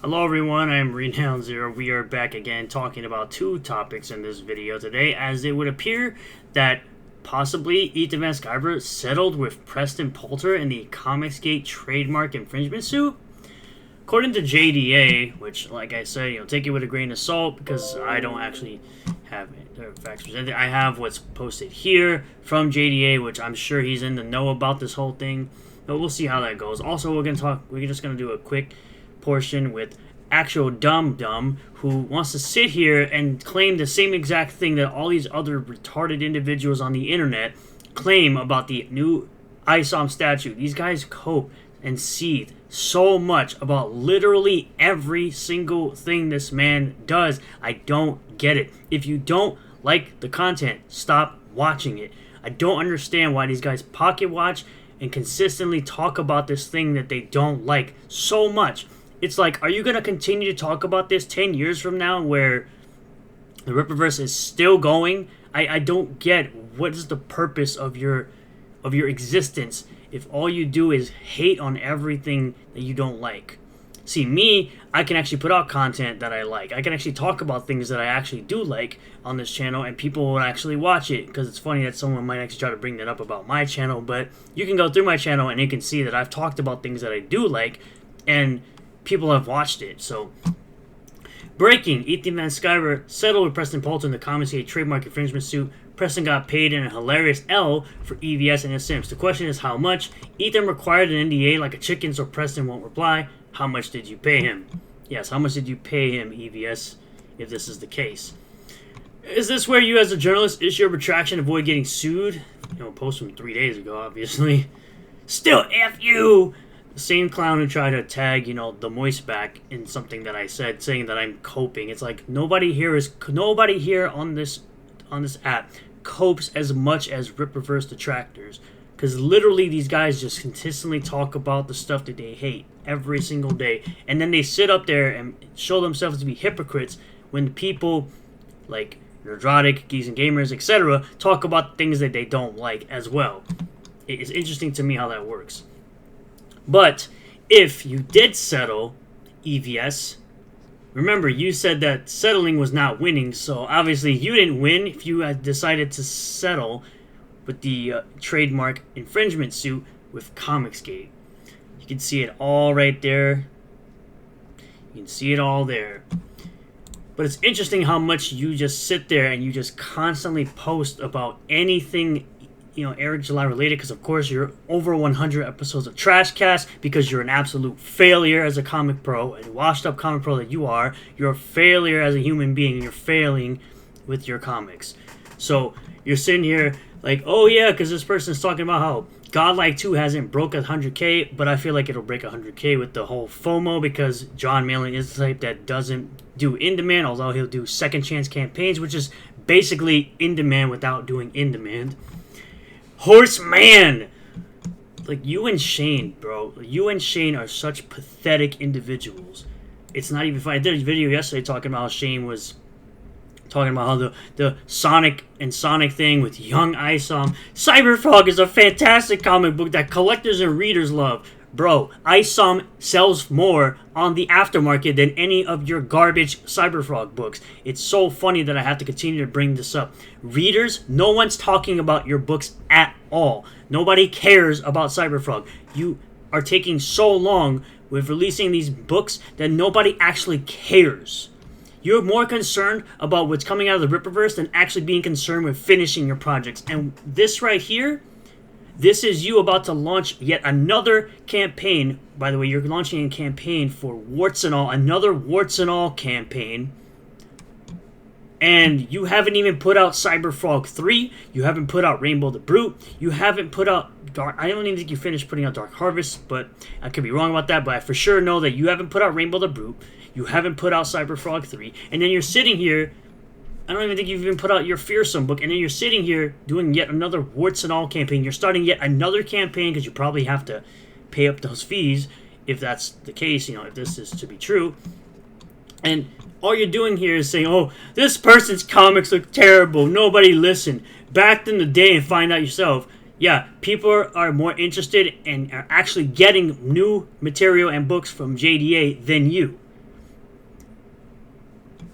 Hello everyone, I'm Renown Zero. We are back again talking about two topics in this video today, as it would appear that possibly Ethan Van Sciver settled with Preston Poulter in the Comicsgate trademark infringement suit. According to JDA, which, like I said, take it with a grain of salt because I don't actually have facts presented. I have what's posted here from JDA, which I'm sure he's in the know about this whole thing, but we'll see how that goes. Also, we're just gonna do a quick portion with actual Dum who wants to sit here and claim the same exact thing that all these other retarded individuals on the internet claim about the new Isom statute. These guys cope and seethe so much about literally every single thing this man does. I don't get it. If you don't like the content, stop watching it. I don't understand why these guys pocket watch and consistently talk about this thing that they don't like so much. It's like, are you going to continue to talk about this 10 years from now where the Rippaverse is still going? I don't get what is the purpose of your existence if all you do is hate on everything that you don't like. See, me, I can actually put out content that I like. I can actually talk about things that I actually do like on this channel, and people will actually watch it, because it's funny that someone might actually try to bring that up about my channel, but you can go through my channel and you can see that I've talked about things that I do like, and people have watched it. So, breaking: Ethan Van Sciver settled with Preston Poulter in the Comicsgate trademark infringement suit. Preston got paid in a hilarious L for EVS and his Sims. The question is how much. Ethan required an NDA like a chicken, so Preston won't reply. How much did you pay him? Yes, how much did you pay him, EVS, if this is the case? Is this where you as a journalist issue a retraction, avoid getting sued? Post from 3 days ago, obviously. Still, F you! The same clown who tried to tag, the moist back in something that I said, saying that I'm coping. It's like nobody here on this app copes as much as Rippaverse detractors, because literally these guys just consistently talk about the stuff that they hate every single day, and then they sit up there and show themselves to be hypocrites when people like Neurotic, Geeks and Gamers, etc. talk about things that they don't like as well. It is interesting to me how that works. But if you did settle, EVS, remember you said that settling was not winning, so obviously you didn't win if you had decided to settle with the trademark infringement suit with Comicsgate. You can see it all right there. You can see it all there. But it's interesting how much you just sit there and you just constantly post about anything Eric July related, because of course you're over 100 episodes of Trashcast, because you're an absolute failure as a comic pro, a washed up comic pro that you are. You're a failure as a human being. You're failing with your comics. So you're sitting here like, oh yeah, because this person's talking about how Godlike 2 hasn't broke 100k, but I feel like it'll break 100k with the whole FOMO, because John Malin is the type that doesn't do in-demand, although he'll do second chance campaigns, which is basically in-demand without doing in-demand. Horseman! Like, you and Shane, bro. You and Shane are such pathetic individuals. It's not even funny. I did a video yesterday talking about how Shane was talking about how the Sonic and Sonic thing with young Isom. Cyberfrog is a fantastic comic book that collectors and readers love. Bro, Isom sells more on the aftermarket than any of your garbage Cyberfrog books. It's so funny that I have to continue to bring this up. Readers, no one's talking about your books at all. Nobody cares about Cyberfrog. You are taking so long with releasing these books that nobody actually cares. You're more concerned about what's coming out of the Rippaverse than actually being concerned with finishing your projects. And this right here, this is you about to launch yet another campaign. By the way, you're launching a campaign for Warts and All, another Warts and All campaign. And you haven't even put out Cyberfrog 3. You haven't put out Rainbow the Brute. You haven't put out Dark... I don't even think you finished putting out Dark Harvest, but I could be wrong about that. But I for sure know that you haven't put out Rainbow the Brute. You haven't put out Cyberfrog 3. And then you're sitting here... I don't even think you've even put out your Fearsome book, and then you're sitting here doing yet another Warts and All campaign. You're starting yet another campaign because you probably have to pay up those fees if that's the case, if this is to be true. And all you're doing here is saying, oh, this person's comics look terrible. Nobody listened. Back in the day and find out yourself. Yeah, people are more interested and are actually getting new material and books from JDA than you.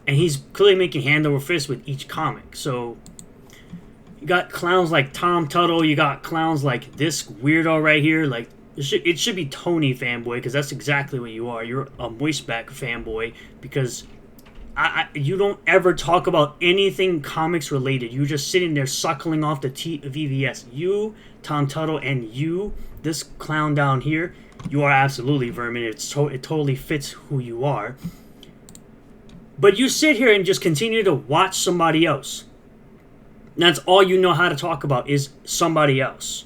And he's clearly making hand over fist with each comic. So you got clowns like Tom Tuttle. You got clowns like this weirdo right here. Like, it should be Tony fanboy, because that's exactly what you are. You're a moistback fanboy, because you don't ever talk about anything comics related. You're just sitting there suckling off the teat of EVS. You, Tom Tuttle, and you, this clown down here, you are absolutely vermin. It totally fits who you are. But you sit here and just continue to watch somebody else. And that's all you know how to talk about, is somebody else.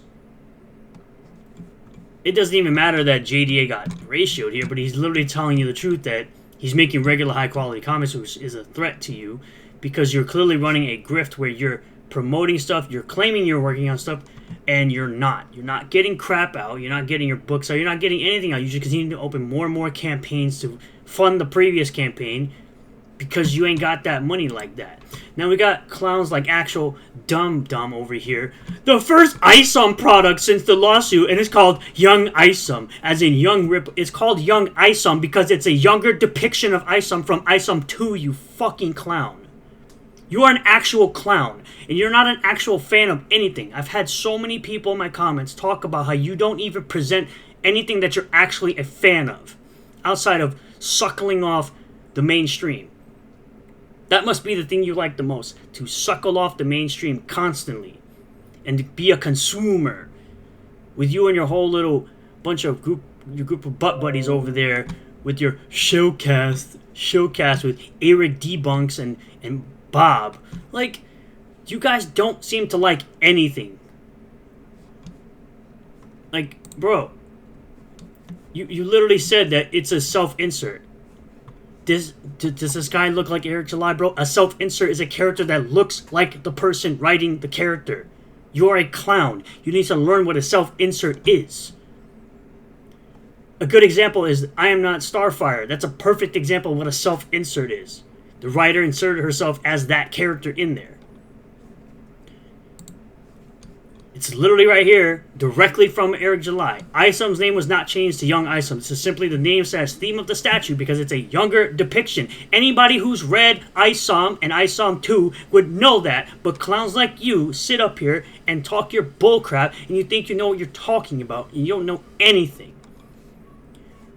It doesn't even matter that JDA got ratioed here, but he's literally telling you the truth that he's making regular high-quality comics, which is a threat to you, because you're clearly running a grift where you're promoting stuff, you're claiming you're working on stuff, and you're not. You're not getting crap out, you're not getting your books out, you're not getting anything out. You just continue to open more and more campaigns to fund the previous campaign, because you ain't got that money like that. Now we got clowns like actual Dumb over here. The first Isom product since the lawsuit, and it's called Young Isom, as in Young Rip. It's called Young Isom because it's a younger depiction of Isom from Isom 2, you fucking clown. You are an actual clown, and you're not an actual fan of anything. I've had so many people in my comments talk about how you don't even present anything that you're actually a fan of, outside of suckling off the mainstream. That must be the thing you like the most, to suckle off the mainstream constantly and to be a consumer, with you and your whole little bunch of group of butt buddies over there with your showcast with Eric Debunks and Bob. Like, you guys don't seem to like anything. Like, bro, you literally said that it's a self-insert. Does this guy look like Eric July, bro? A self-insert is a character that looks like the person writing the character. You're a clown. You need to learn what a self-insert is. A good example is I Am Not Starfire. That's a perfect example of what a self-insert is. The writer inserted herself as that character in there. It's literally right here, directly from Eric July. Isom's name was not changed to Young Isom. This is simply the name slash theme of the statue because it's a younger depiction. Anybody who's read Isom and Isom 2 would know that, but clowns like you sit up here and talk your bullcrap and you think you know what you're talking about and you don't know anything.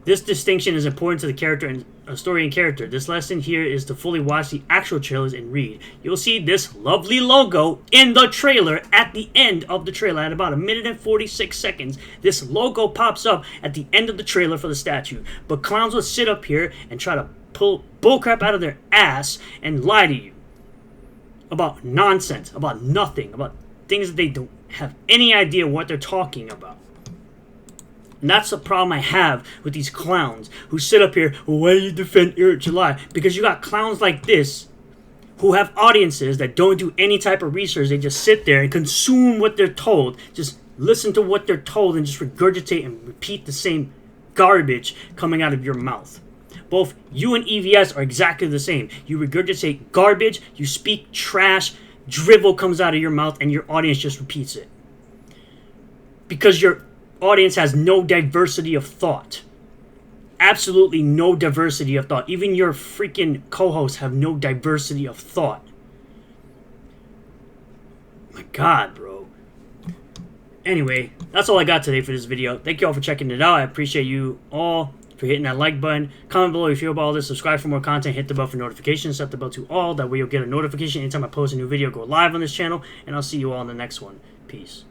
This distinction is important to the character and story and character. This lesson here is to fully watch the actual trailers and read. You'll see this lovely logo in the trailer at the end of the trailer. At about 1 minute and 46 seconds, this logo pops up at the end of the trailer for the statue. But clowns will sit up here and try to pull bullcrap out of their ass and lie to you about nonsense, about nothing, about things that they don't have any idea what they're talking about. And that's the problem I have with these clowns who sit up here, well, why do you defend Eric July? Because you got clowns like this who have audiences that don't do any type of research. They just sit there and consume what they're told. Just listen to what they're told and just regurgitate and repeat the same garbage coming out of your mouth. Both you and EVS are exactly the same. You regurgitate garbage, you speak trash, drivel comes out of your mouth, and your audience just repeats it. Because your audience has no diversity of thought. Absolutely no diversity of thought. Even your freaking co-hosts have no diversity of thought. My God, bro. Anyway, that's all I got today for this video. Thank you all for checking it out. I appreciate you all for hitting that like button. Comment below if you feel about all this. Subscribe for more content. Hit the bell for notifications. Set the bell to all. That way you'll get a notification anytime I post a new video, go live on this channel. And I'll see you all in the next one. Peace.